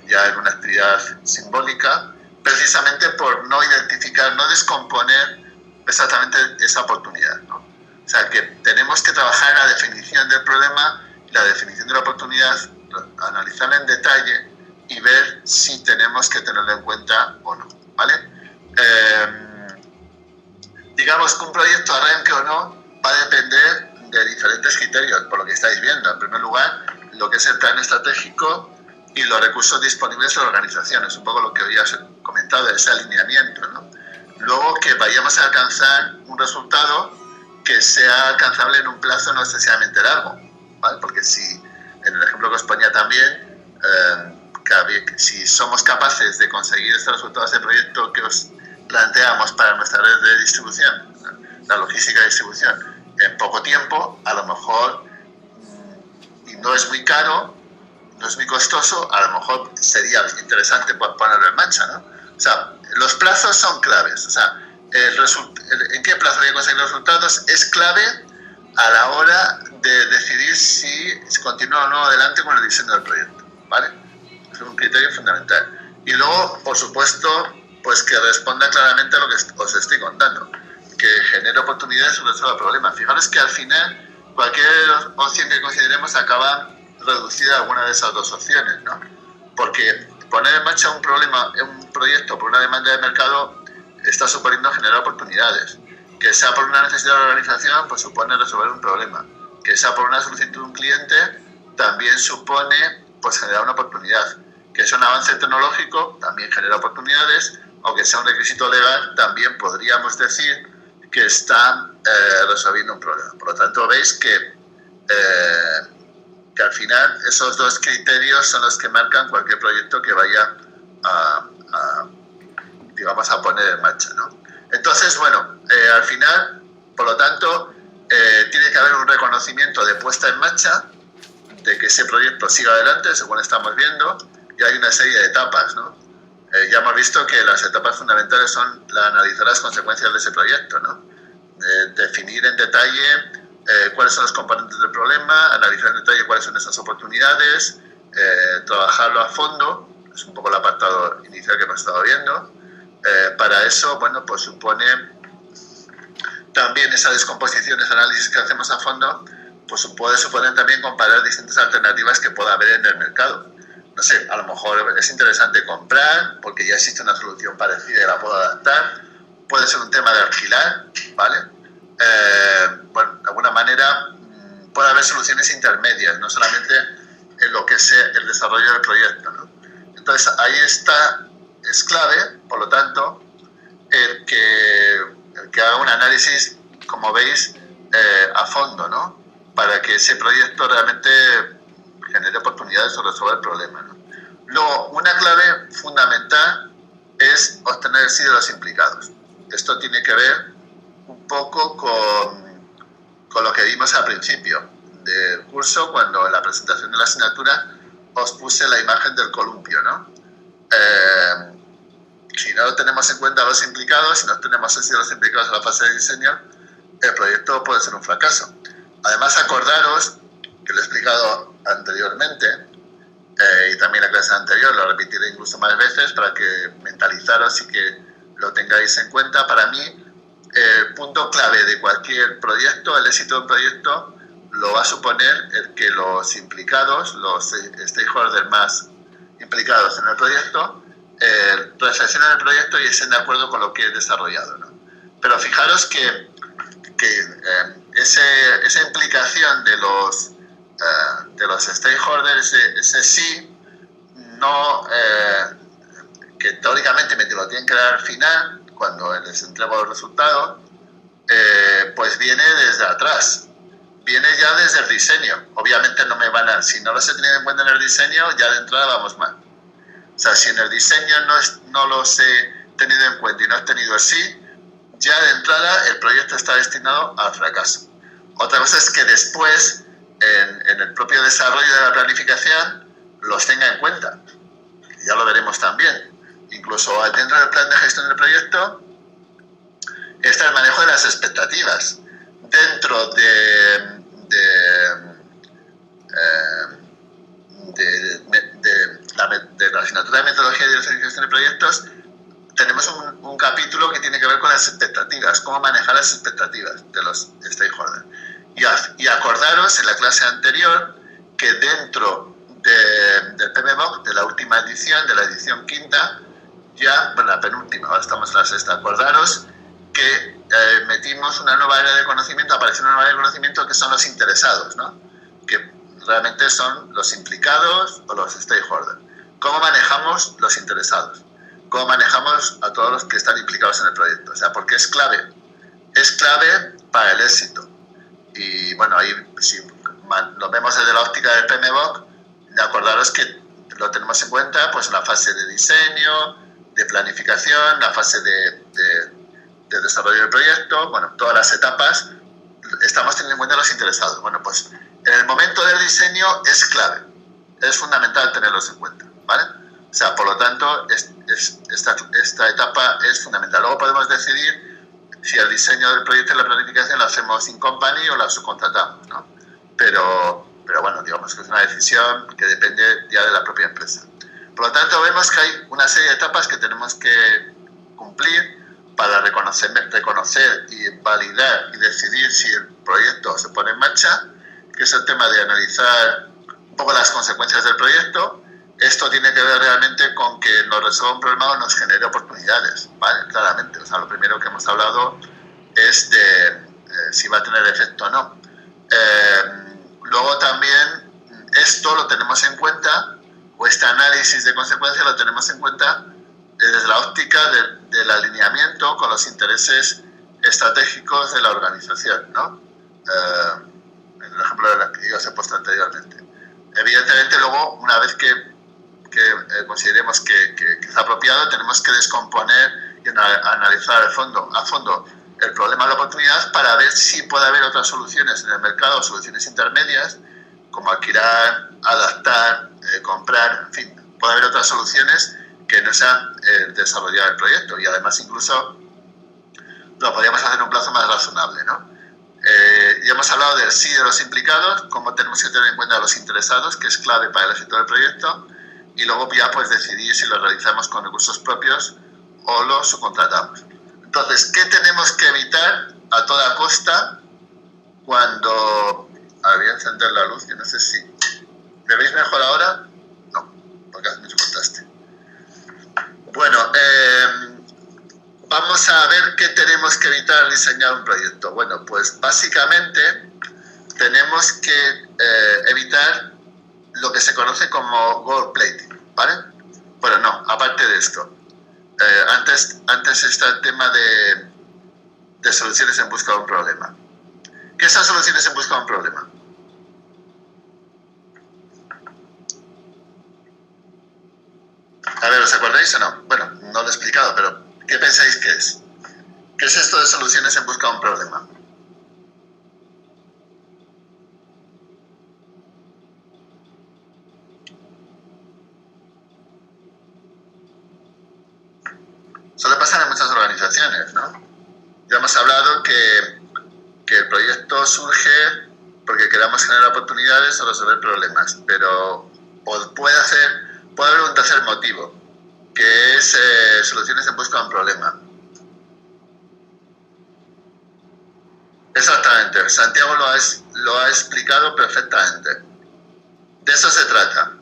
ya en una actividad simbólica, precisamente por no identificar, no descomponer exactamente esa oportunidad, ¿no? O sea, que tenemos que trabajar en la definición del problema, la definición de la oportunidad, analizarla en detalle y ver si tenemos que tenerlo en cuenta o no, ¿vale? Digamos que un proyecto arranque o no va a depender de diferentes criterios, por lo que estáis viendo. En primer lugar, lo que es el plan estratégico y los recursos disponibles en la organización. Es un poco lo que había comentado, ese alineamiento, ¿no? Luego, que vayamos a alcanzar un resultado que sea alcanzable en un plazo no excesivamente largo, ¿vale? Porque si en el ejemplo que os ponía también, que si somos capaces de conseguir estos resultados de proyecto que os planteamos para nuestra red de distribución, la logística de distribución, en poco tiempo, a lo mejor, y no es muy caro, no es muy costoso, a lo mejor sería interesante ponerlo en marcha, ¿no? O sea, los plazos son claves. O sea, en qué plazo voy a conseguir los resultados es clave a la hora de decidir si continúa o no adelante con el diseño del proyecto, ¿vale? Es un criterio fundamental. Y luego, por supuesto, pues que responda claramente a lo que os estoy contando, que genere oportunidades y resuelva problemas. Fijaros que al final cualquier opción que consideremos acaba reducida a alguna de esas dos opciones, ¿no? Porque poner en marcha un proyecto por una demanda de mercado está suponiendo generar oportunidades. Que sea por una necesidad de la organización, pues supone resolver un problema. Que sea por una solicitud de un cliente, también supone pues generar una oportunidad. Que sea un avance tecnológico, también genera oportunidades. O que sea un requisito legal, también podríamos decir que está resolviendo un problema. Por lo tanto, veis que al final esos dos criterios son los que marcan cualquier proyecto que vaya digamos, a poner en marcha, ¿no? Entonces, bueno, al final, por lo tanto, tiene que haber un reconocimiento de puesta en marcha, de que ese proyecto siga adelante, según estamos viendo, y hay una serie de etapas, ¿no? Ya hemos visto que las etapas fundamentales son analizar las consecuencias de ese proyecto, ¿no? Definir en detalle cuáles son los componentes del problema, analizar en detalle cuáles son esas oportunidades, trabajarlo a fondo, es un poco el apartado inicial que hemos estado viendo. Para eso, bueno, pues supone también esa descomposición, ese análisis que hacemos a fondo, pues puede suponer también comparar distintas alternativas que pueda haber en el mercado. No sé, a lo mejor es interesante comprar porque ya existe una solución parecida y la puedo adaptar. Puede ser un tema de alquilar, ¿vale? Bueno, de alguna manera puede haber soluciones intermedias, no solamente en lo que es el desarrollo del proyecto, ¿no? Entonces, ahí está, es clave, por lo tanto, el que haga un análisis, como veis, a fondo, ¿no? Para que ese proyecto realmente genere oportunidades o resuelva el problema, ¿no? Luego, una clave fundamental es obtener el sí de los implicados. Esto tiene que ver un poco con lo que vimos al principio del curso, cuando en la presentación de la asignatura os puse la imagen del columpio, ¿no? Si no tenemos en cuenta a los implicados, si no tenemos el sí de los implicados en la fase de diseño, el proyecto puede ser un fracaso. Además, acordaros, que lo he explicado anteriormente, y también la clase anterior, lo repetiré incluso más veces para que mentalizaros y que lo tengáis en cuenta. Para mí, el punto clave de cualquier proyecto, el éxito de un proyecto, lo va a suponer el que los implicados, los stakeholders más implicados en el proyecto, reflexionen el proyecto y estén de acuerdo con lo que he desarrollado, ¿no? Pero fijaros que esa implicación de los stakeholders, ese sí, no, que teóricamente me lo tienen que dar al final, cuando les entrego los resultados, pues viene desde atrás, viene ya desde el diseño. Obviamente no me van a, si no los he tenido en cuenta en el diseño, ya de entrada vamos mal. O sea, si en el diseño no los he tenido en cuenta y no he tenido el sí, ya de entrada el proyecto está destinado al fracaso. Otra cosa es que después, en el propio desarrollo de la planificación, los tenga en cuenta. Ya lo veremos también. Incluso dentro del plan de gestión del proyecto está el manejo de las expectativas. Dentro de la asignatura de metodología de dirección y gestión de proyectos, tenemos un capítulo que tiene que ver con las expectativas, cómo manejar las expectativas de los stakeholders. Y acordaros en la clase anterior que dentro del PMBOK, de la última edición, de la edición quinta, ya, bueno, la penúltima, ahora estamos en la sexta, acordaros que metimos una nueva área de conocimiento, apareció una nueva área de conocimiento que son los interesados, ¿no? Que realmente son los implicados o los stakeholders. ¿Cómo manejamos los interesados? ¿Cómo manejamos a todos los que están implicados en el proyecto? O sea, porque es clave para el éxito. Y bueno, ahí si lo vemos desde la óptica del PMBOK, de acordaros que lo tenemos en cuenta pues en la fase de diseño, de planificación, la fase de desarrollo del proyecto, bueno, todas las etapas estamos teniendo en cuenta los interesados. Bueno, pues en el momento del diseño es clave, es fundamental tenerlos en cuenta, ¿vale? O sea, por lo tanto, esta etapa es fundamental. Luego podemos decidir si el diseño del proyecto y la planificación lo hacemos in company o la subcontratamos, ¿no? Pero bueno, digamos que es una decisión que depende ya de la propia empresa. Por lo tanto, vemos que hay una serie de etapas que tenemos que cumplir para reconocer y validar y decidir si el proyecto se pone en marcha, que es el tema de analizar un poco las consecuencias del proyecto. Esto tiene que ver realmente con que nos resuelva un problema o nos genere oportunidades, ¿vale? Claramente. O sea, lo primero que hemos hablado es de si va a tener efecto o no. Luego también esto lo tenemos en cuenta, o este análisis de consecuencias lo tenemos en cuenta desde la óptica del alineamiento con los intereses estratégicos de la organización, ¿no? En el ejemplo que yo os he puesto anteriormente. Evidentemente, luego, una vez que consideremos que es apropiado, tenemos que descomponer y analizar a fondo el problema o la oportunidad para ver si puede haber otras soluciones en el mercado, soluciones intermedias, como alquilar, adaptar, comprar, en fin, puede haber otras soluciones que no sean desarrollar el proyecto, y además incluso lo podríamos hacer en un plazo más razonable, ¿no? Ya hemos hablado del sí de los implicados, cómo tenemos que tener en cuenta a los interesados, que es clave para el éxito del proyecto, y luego ya pues decidir si lo realizamos con recursos propios o lo subcontratamos. Entonces, ¿qué tenemos que evitar a toda costa cuando... A ver, voy a encender la luz, que no sé si... ¿Me veis mejor ahora? No, porque hace mucho contraste. Bueno, vamos a ver qué tenemos que evitar al diseñar un proyecto. Bueno, pues básicamente tenemos que evitar lo que se conoce como gold plating, ¿vale? Bueno, no, aparte de esto. Antes está el tema de soluciones en busca de un problema. ¿Qué son soluciones en busca de un problema? A ver, ¿os acordáis o no? Bueno, no lo he explicado, pero ¿qué pensáis que es? ¿Qué es esto de soluciones en busca de un problema? Suele pasar en muchas organizaciones, ¿no? Ya hemos hablado que el proyecto surge porque queramos generar oportunidades o resolver problemas, pero puede haber un tercer motivo, que es soluciones en busca de un problema. Exactamente, Santiago lo ha explicado perfectamente. De eso se trata.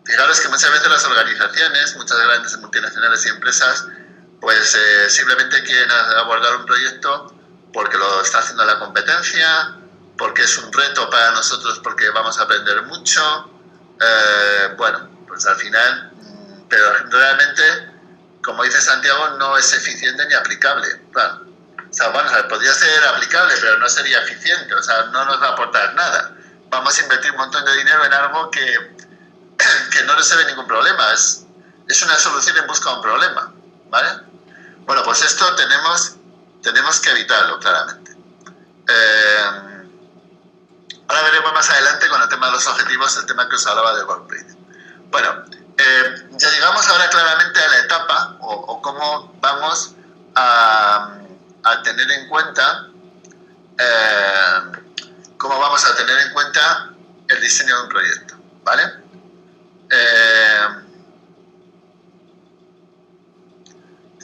Fijaros que muchas veces las organizaciones, muchas grandes multinacionales y empresas, pues simplemente quieren abordar un proyecto porque lo está haciendo la competencia, porque es un reto para nosotros, porque vamos a aprender mucho. Bueno, pues al final, pero realmente, como dice Santiago, no es eficiente ni aplicable. Claro. O sea, bueno, podría ser aplicable, pero no sería eficiente, o sea, no nos va a aportar nada. Vamos a invertir un montón de dinero en algo que no resuelve ningún problema, es una solución en busca de un problema, ¿vale? Bueno, pues esto tenemos que evitarlo, claramente. Ahora veremos más adelante con el tema de los objetivos, el tema que os hablaba del goal plating. Bueno, ya llegamos ahora claramente a la etapa, o cómo vamos a tener en cuenta el diseño de un proyecto, ¿vale?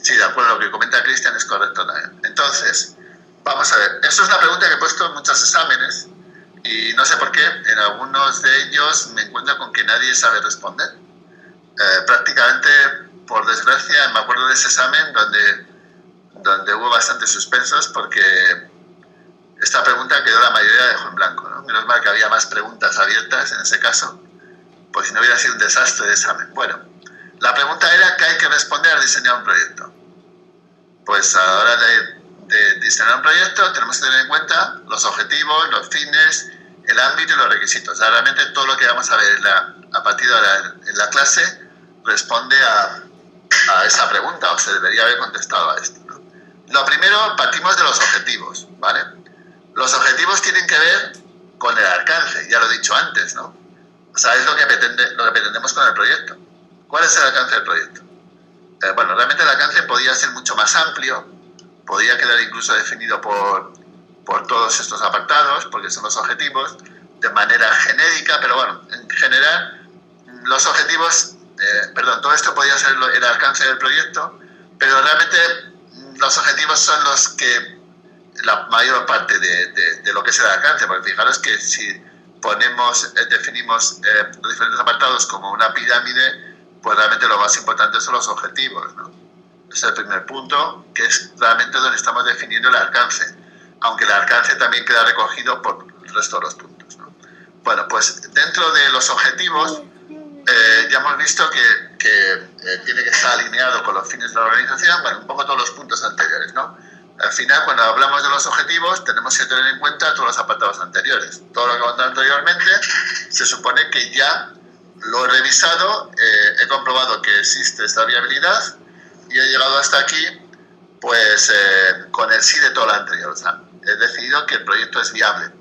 Sí, de acuerdo, lo que comenta Cristian es correcto también. Entonces, vamos a ver, eso es una pregunta que he puesto en muchos exámenes y no sé por qué, en algunos de ellos me encuentro con que nadie sabe responder. Prácticamente, por desgracia, me acuerdo de ese examen donde hubo bastantes suspensos porque esta pregunta quedó la mayoría dejó en blanco, ¿no? Menos mal que había más preguntas abiertas en ese caso, pues si no hubiera sido un desastre de examen. Bueno, la pregunta era ¿qué hay que responder al diseñar un proyecto? Pues a la hora de diseñar un proyecto tenemos que tener en cuenta los objetivos, los fines, el ámbito y los requisitos. O sea, realmente todo lo que vamos a ver a partir de ahora en la clase responde a esa pregunta, o se debería haber contestado a esto, ¿no? Lo primero, partimos de los objetivos, ¿vale? Los objetivos tienen que ver con el alcance, ya lo he dicho antes, ¿no? O sea, es lo que pretendemos con el proyecto. ¿Cuál es el alcance del proyecto? Bueno, realmente el alcance podría ser mucho más amplio, podría quedar incluso definido por todos estos apartados, porque son los objetivos, de manera genérica, pero bueno, en general, los objetivos, todo esto podría ser el alcance del proyecto, pero realmente los objetivos son los que la mayor parte de lo que es el alcance, porque fijaros que si definimos los diferentes apartados como una pirámide, pues realmente lo más importante son los objetivos, ¿no? Es el primer punto, que es realmente donde estamos definiendo el alcance, aunque el alcance también queda recogido por el resto de los puntos, ¿no? Bueno, pues dentro de los objetivos ya hemos visto que tiene que estar alineado con los fines de la organización, bueno, un poco todos los puntos anteriores, ¿no? Al final, cuando hablamos de los objetivos, tenemos que tener en cuenta todos los apartados anteriores. Todo lo que he contado anteriormente, se supone que ya lo he revisado, he comprobado que existe esta viabilidad y he llegado hasta aquí, pues, con el sí de todo lo anterior. O sea, he decidido que el proyecto es viable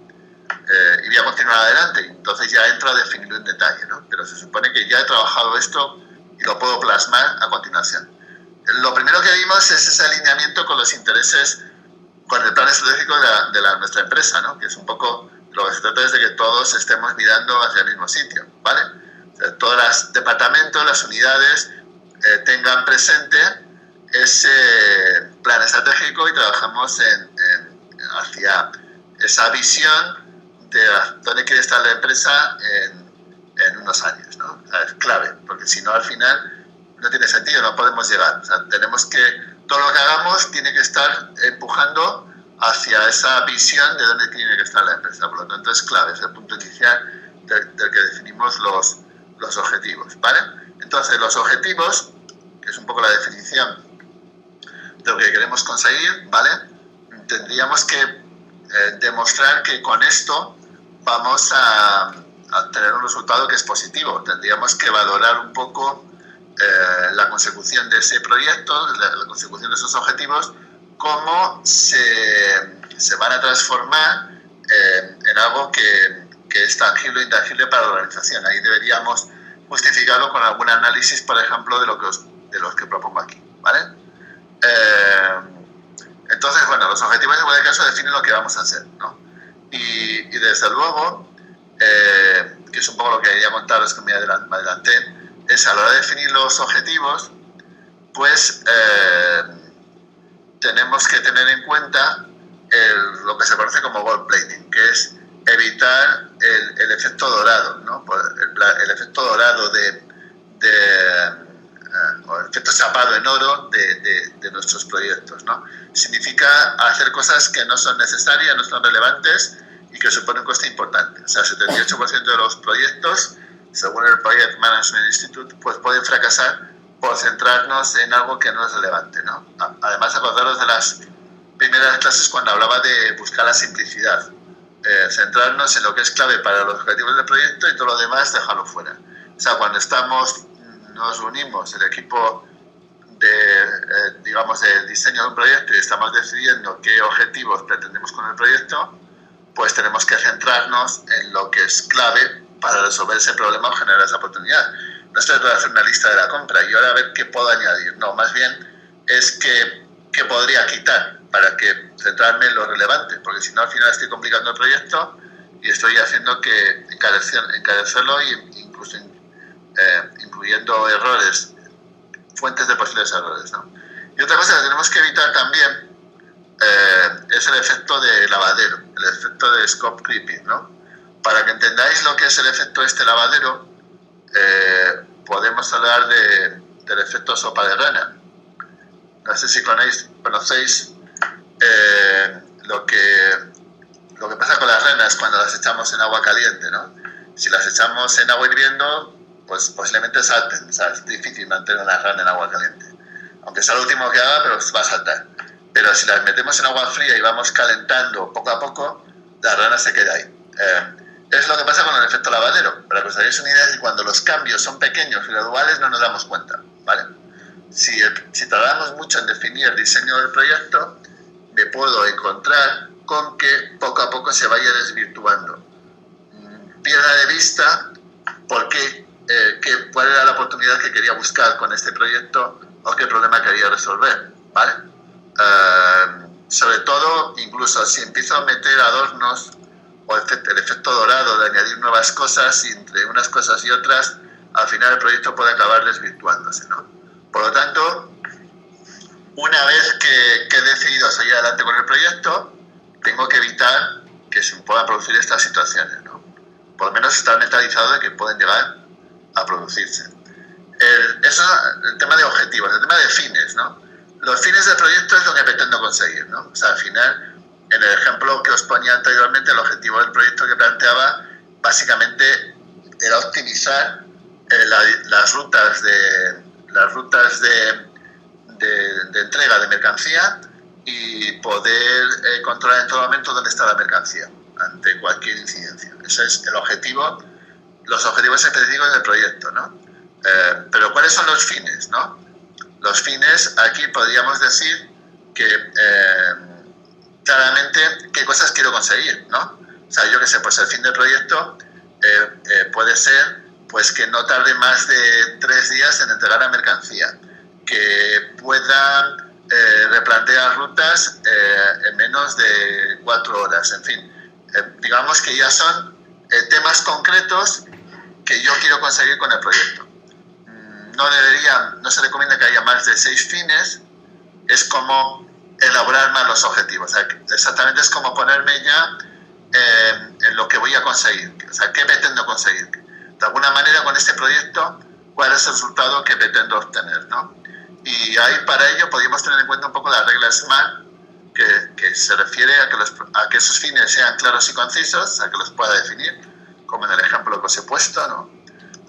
y voy a continuar adelante. Entonces ya entro a definirlo en detalle, ¿no? Pero se supone que ya he trabajado esto y lo puedo plasmar a continuación. Lo primero que vimos es ese alineamiento con los intereses, con el plan estratégico de nuestra empresa, ¿no? Que es un poco lo que se trata es de que todos estemos mirando hacia el mismo sitio, ¿vale? O sea, todos los departamentos, las unidades tengan presente ese plan estratégico y trabajamos hacia esa visión de dónde quiere estar la empresa en unos años, ¿no? O sea, es clave, porque si no al final no tiene sentido, no podemos llegar. O sea, todo lo que hagamos tiene que estar empujando hacia esa visión de dónde tiene que estar la empresa. Por lo tanto, es clave, es el punto inicial del que definimos los objetivos, ¿vale? Entonces, los objetivos, que es un poco la definición de lo que queremos conseguir, ¿vale? Tendríamos que demostrar que con esto vamos a tener un resultado que es positivo. Tendríamos que valorar un poco la consecución de ese proyecto, la consecución de esos objetivos, cómo se van a transformar en algo que es tangible e intangible para la organización. Ahí deberíamos justificarlo con algún análisis, por ejemplo, de los que propongo aquí, ¿vale? Entonces, bueno, los objetivos en cualquier caso definen lo que vamos a hacer, ¿no? Y desde luego, que es un poco lo que quería contaros que me adelanté, es a la hora de definir los objetivos, pues tenemos que tener en cuenta lo que se conoce como gold plating, que es evitar el efecto dorado, ¿no? El efecto dorado o el efecto chapado en oro de nuestros proyectos, ¿no? Significa hacer cosas que no son necesarias, no son relevantes y que suponen un coste importante. O sea, 78% de los proyectos, según el Project Management Institute, pues pueden fracasar por centrarnos en algo que no es relevante, ¿no? Además, acordaros de las primeras clases cuando hablaba de buscar la simplicidad. Centrarnos en lo que es clave para los objetivos del proyecto y todo lo demás dejarlo fuera. O sea, cuando nos unimos, el equipo de diseño de un proyecto y estamos decidiendo qué objetivos pretendemos con el proyecto, pues tenemos que centrarnos en lo que es clave para resolver ese problema o generar esa oportunidad. No estoy tratando de hacer una lista de la compra y ahora a ver qué puedo añadir. No, más bien es qué podría quitar para que centrarme en lo relevante, porque si no al final estoy complicando el proyecto y estoy haciendo que encarecerlo e incluso incluyendo errores, fuentes de posibles errores, ¿no? Y otra cosa que tenemos que evitar también es el efecto de lavadero, el efecto de scope creeping, ¿no? Para que entendáis lo que es el efecto lavadero, podemos hablar del efecto sopa de rana. No sé si conocéis lo que pasa con las ranas cuando las echamos en agua caliente, ¿no? Si las echamos en agua hirviendo, pues posiblemente salten. O sea, es difícil mantener una rana en agua caliente. Aunque sea lo último que haga, pero va a saltar. Pero si las metemos en agua fría y vamos calentando poco a poco, la rana se queda ahí. es lo que pasa con el efecto lavadero. Para que os hagáis una idea, es que cuando los cambios son pequeños y graduales no nos damos cuenta, ¿vale? Si tardamos mucho en definir el diseño del proyecto, me puedo encontrar con que poco a poco se vaya desvirtuando. Pierda de vista cuál era la oportunidad que quería buscar con este proyecto o qué problema quería resolver, ¿vale? Sobre todo, incluso si empiezo a meter adornos o el efecto dorado de añadir nuevas cosas y entre unas cosas y otras, al final el proyecto puede acabar desvirtuándose, ¿no? Por lo tanto, una vez que he decidido seguir adelante con el proyecto, tengo que evitar que se puedan producir estas situaciones, ¿no? Por lo menos estar mentalizado de que pueden llegar a producirse. Eso es el tema de objetivos, el tema de fines, ¿no? Los fines del proyecto es lo que pretendo conseguir, ¿no? O sea, al final, en el ejemplo que os ponía anteriormente, el objetivo del proyecto que planteaba básicamente era optimizar las rutas de entrega de mercancía y poder controlar en todo momento dónde está la mercancía ante cualquier incidencia. Ese es el objetivo, los objetivos específicos del proyecto, ¿no? Pero ¿cuáles son los fines, no? Los fines, aquí podríamos decir que claramente qué cosas quiero conseguir, ¿no? O sea, yo qué sé, pues el fin del proyecto puede ser pues que no tarde más de 3 días en entregar la mercancía, que pueda replantear rutas en menos de 4 horas, en fin. Digamos que ya son temas concretos que yo quiero conseguir con el proyecto. No se recomienda que haya más de 6 fines, es como elaborar más los objetivos. O sea, exactamente es como ponerme ya en lo que voy a conseguir, o sea, qué pretendo conseguir. De alguna manera con este proyecto, cuál es el resultado que pretendo obtener, ¿no? Y ahí para ello podríamos tener en cuenta un poco la regla SMART, que se refiere a que esos fines sean claros y concisos, a que los pueda definir, como en el ejemplo que os he puesto, ¿no?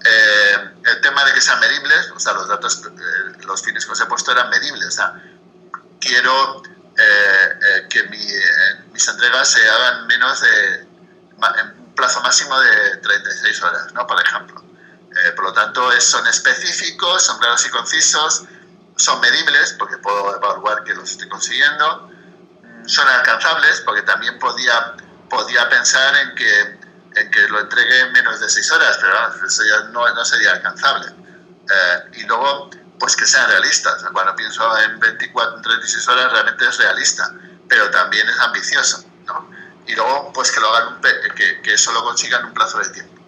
El tema de que sean medibles, o sea, los fines que os he puesto eran medibles, o sea, quiero que mis entregas se hagan en un plazo máximo de 36 horas, ¿no? Por ejemplo. Por lo tanto, son específicos, son claros y concisos, son medibles, porque puedo evaluar que los estoy consiguiendo, son alcanzables, porque también podía pensar en que lo entregue en menos de 6 horas, pero vamos, eso ya no sería alcanzable. Y luego, pues que sean realistas. O sea, cuando pienso en 36 horas, realmente es realista, pero también es ambicioso, ¿no? Y luego, pues que lo hagan que eso lo consigan en un plazo de tiempo.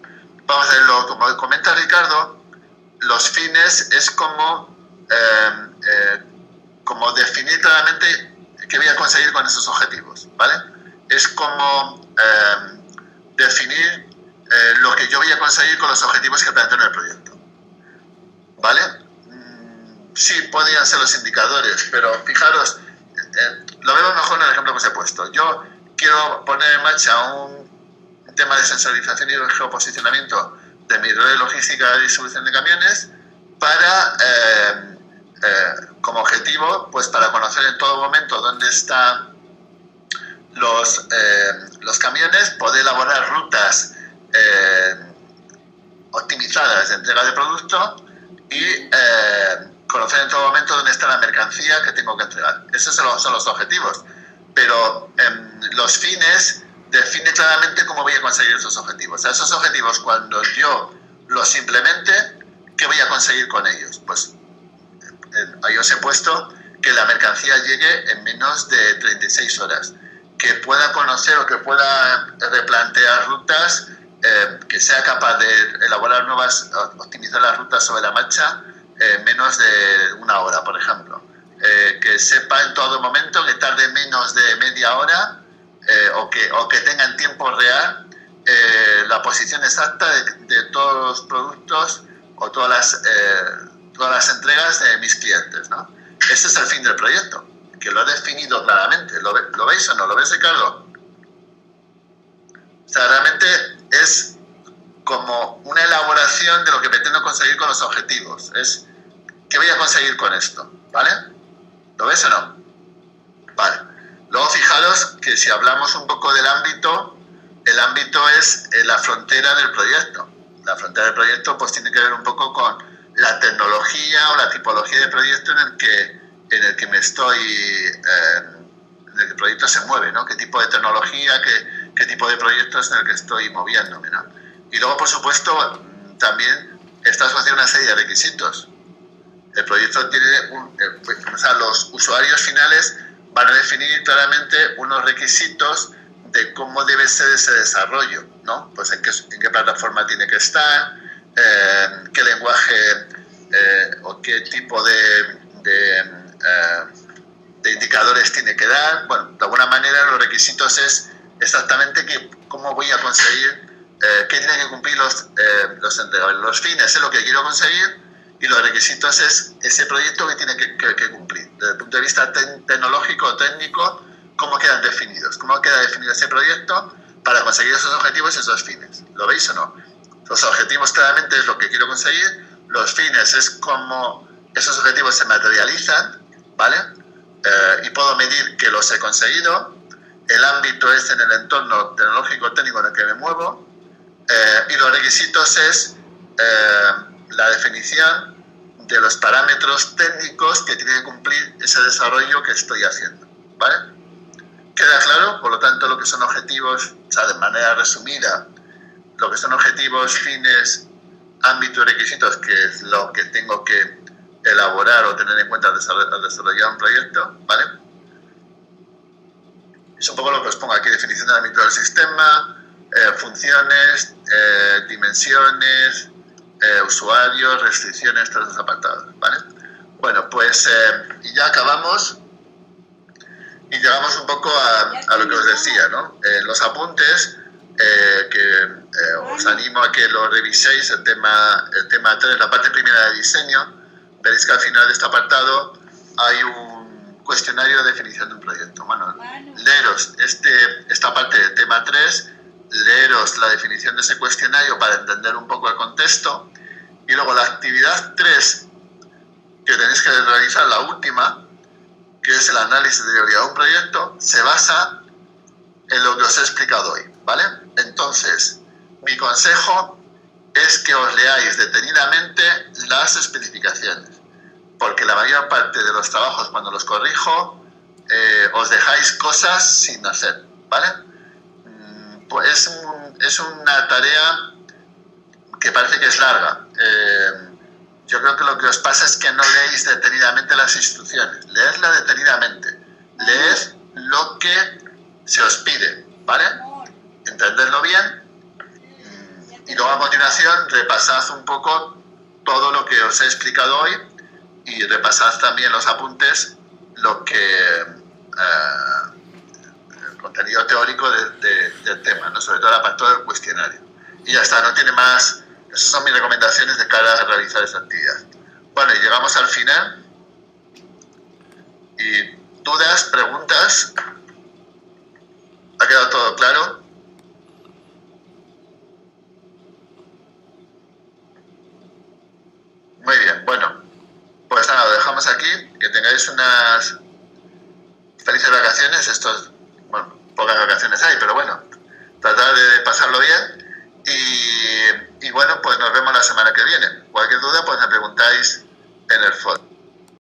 Vamos a verlo, como comenta Ricardo, los fines es como definir claramente qué voy a conseguir con esos objetivos, ¿vale? Es como definir lo que yo voy a conseguir con los objetivos que planteo en el proyecto, ¿vale? Sí, podrían ser los indicadores, pero fijaros, lo veo mejor en el ejemplo que os he puesto. Yo quiero poner en marcha un tema de sensorización y geoposicionamiento de mi red logística de distribución de camiones para, como objetivo, pues para conocer en todo momento dónde están los camiones, poder elaborar rutas optimizadas de entrega de producto y conocer en todo momento dónde está la mercancía que tengo que entregar. Esos son los objetivos, pero los fines define claramente cómo voy a conseguir esos objetivos. O sea, esos objetivos, cuando yo los implemente, ¿qué voy a conseguir con ellos? Pues ahí os he puesto que la mercancía llegue en menos de 36 horas, que pueda conocer o que pueda replantear rutas, que sea capaz de elaborar nuevas, optimizar las rutas sobre la marcha en menos de 1 hora, por ejemplo. Que sepa en todo momento, que tarde menos de media hora, o que tenga en tiempo real la posición exacta de todos los productos o todas las entregas de mis clientes, ¿no? Ese es el fin del proyecto, que lo he definido claramente. ¿Lo veis o no? ¿Lo ves, Ricardo? O sea, realmente es como una elaboración de lo que pretendo conseguir con los objetivos. Es, ¿qué voy a conseguir con esto? ¿Vale? ¿Lo ves o no? Vale. Luego fijaros que si hablamos un poco del ámbito, el ámbito es la frontera del proyecto. La frontera del proyecto pues tiene que ver un poco con la tecnología o la tipología de proyecto en el que me estoy, en el que el proyecto se mueve, ¿no? Qué tipo de tecnología, qué tipo de proyectos en el que estoy moviéndome, ¿no? Y luego, por supuesto, también está asociada una serie de requisitos. El proyecto tiene, o sea, los usuarios finales van a definir claramente unos requisitos de cómo debe ser ese desarrollo, ¿no? Pues en qué plataforma tiene que estar, qué lenguaje o qué tipo de indicadores tiene que dar. Bueno, de alguna manera los requisitos es exactamente cómo voy a conseguir, qué tienen que cumplir los fines, es lo que quiero conseguir, y los requisitos es ese proyecto que tiene que cumplir. Desde el punto de vista tecnológico o técnico, cómo quedan definidos, cómo queda definido ese proyecto para conseguir esos objetivos y esos fines. ¿Lo veis o no? Los objetivos claramente es lo que quiero conseguir, los fines es cómo esos objetivos se materializan, ¿vale? Y puedo medir que los he conseguido, el ámbito es en el entorno tecnológico técnico en el que me muevo, y los requisitos es la definición de los parámetros técnicos que tiene que cumplir ese desarrollo que estoy haciendo, ¿vale? ¿Queda claro? Por lo tanto, lo que son objetivos, o sea, de manera resumida, lo que son objetivos, fines, ámbito y requisitos, que es lo que tengo que elaborar o tener en cuenta al desarrollar un proyecto, ¿vale? Es un poco lo que os pongo aquí: definición del ámbito del sistema, funciones, dimensiones, usuarios, restricciones, todos esos apartados, ¿vale? Bueno, pues y ya acabamos y llegamos un poco a lo que os decía, ¿no? En los apuntes, os animo a que lo reviséis, el tema 3, la parte primera de diseño. Veréis que al final de este apartado hay un cuestionario de definición de un proyecto. Bueno, leeros esta parte del tema 3, leeros la definición de ese cuestionario para entender un poco el contexto, y luego la actividad 3 que tenéis que realizar, la última, que es el análisis de viabilidad de un proyecto, se basa en lo que os he explicado hoy, ¿vale? Entonces, mi consejo es que os leáis detenidamente las especificaciones, porque la mayor parte de los trabajos, cuando los corrijo, os dejáis cosas sin hacer, ¿vale? Pues es una tarea que parece que es larga. Yo creo que lo que os pasa es que no leéis detenidamente las instrucciones. Leedla detenidamente. Leed lo que se os pide, ¿vale? Entendedlo bien. Y luego a continuación repasad un poco todo lo que os he explicado hoy, y repasad también los apuntes, el contenido teórico del tema, ¿no? Sobre todo el apartado del cuestionario. Y ya está, no tiene más. Esas son mis recomendaciones de cara a realizar esta actividad. Bueno, y llegamos al final. Y dudas, preguntas. ¿Ha quedado todo claro? Muy bien, bueno. Pues nada, lo dejamos aquí. Que tengáis unas felices vacaciones. Bueno, pocas vacaciones hay, pero bueno, tratar de pasarlo bien. Y bueno, pues nos vemos la semana que viene. Cualquier duda, pues me preguntáis en el foro.